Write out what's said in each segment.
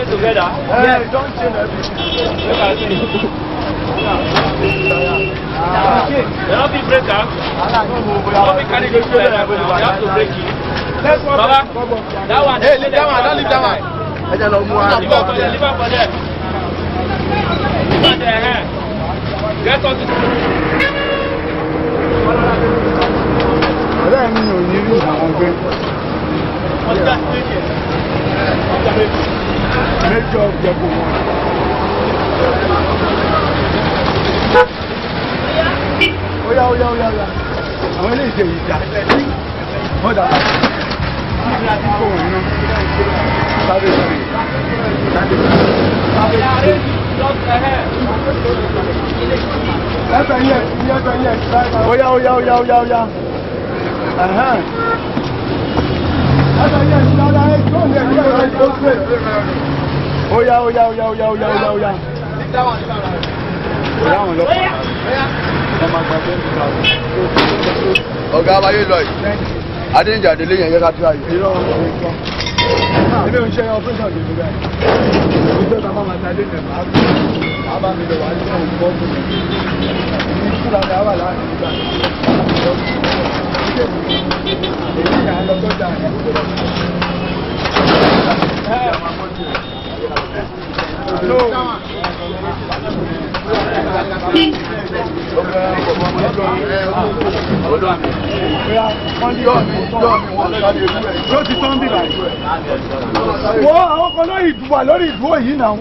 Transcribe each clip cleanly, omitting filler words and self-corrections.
Together? Yeah, don't change everything. Don't be breaker. Don't be carrying the food. You have to break it. Baba, that one. Hey, leave that one. Don't leave that one. I don't know more. Leave it for there. Leave it for there. Leave it there. Get on the. I don't know you. What's that station? Make your job. Oh yeah. I'm going to say that. Hold on. Oh yeah. Oh yeah. Ọ̀gá abayé lọ yìí, Adéǹjà délé yẹn yẹ ká tó ayé. Ilé iṣẹ́ ọ̀pẹ́sàn tó ti bẹ́ẹ̀. Ìgbé bàbá máa ta Adéǹjà máa bá mi lọ wá ní ọ̀hún bọ́ fún mi. Ìṣúra rẹ̀ wà láàrin nígbà tí èyí ni à ń lọ sọ́jà rẹ̀. Yóò ti tán bí báyìí. Wọ́n àwọn kan lórí ìdúwà lórí ìdúwò yìí náà.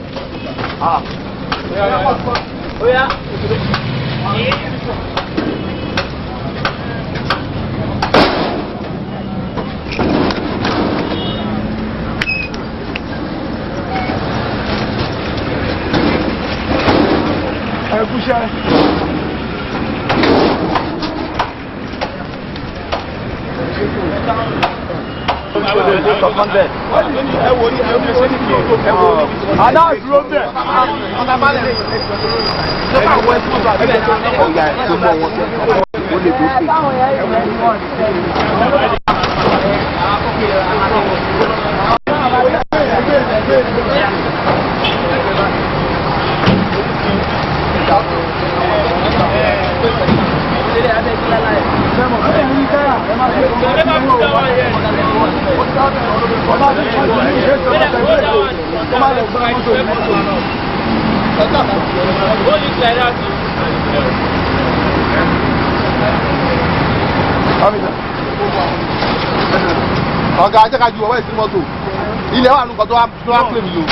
Ẹ̀kúṣẹ́. Àdá ìdúró bẹ̀. Ọ̀nà balẹ̀. Lọ́pàá àwọn ẹ̀sùn ọ̀gá bẹ́ẹ̀ ọ̀gá tó mọ̀ wọn. Ó lè dúró pé. Ọ̀gá ajẹ́ ká ju ọwọ́ ìsinmi mọ́tò ilẹ̀ wà nùkan tó wá pè mí o.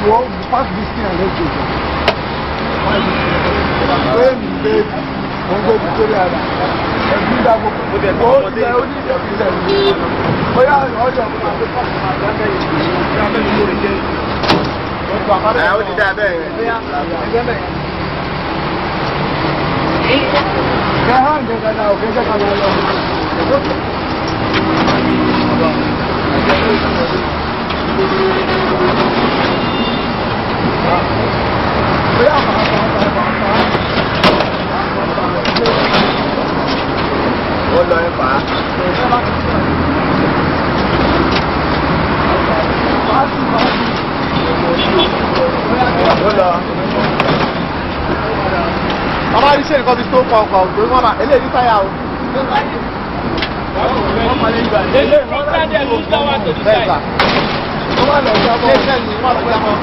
Well, pass this thing and let's go. When they go to Korea, and that will be the Kẹ́hàn jẹ́ dáadáa òkè jẹ́ kan lọ. Ó lọ ẹ fà á. Ó lọ. Ọmọ àdìsí nǹkan ti tó pọ̀ ọkọ̀ òjò wọn máa eléyìí táyà o. Wọ́n máa lè gbà dé. Bẹ́ẹ̀ sà. Wọ́n máa lọ sí ọkọ̀.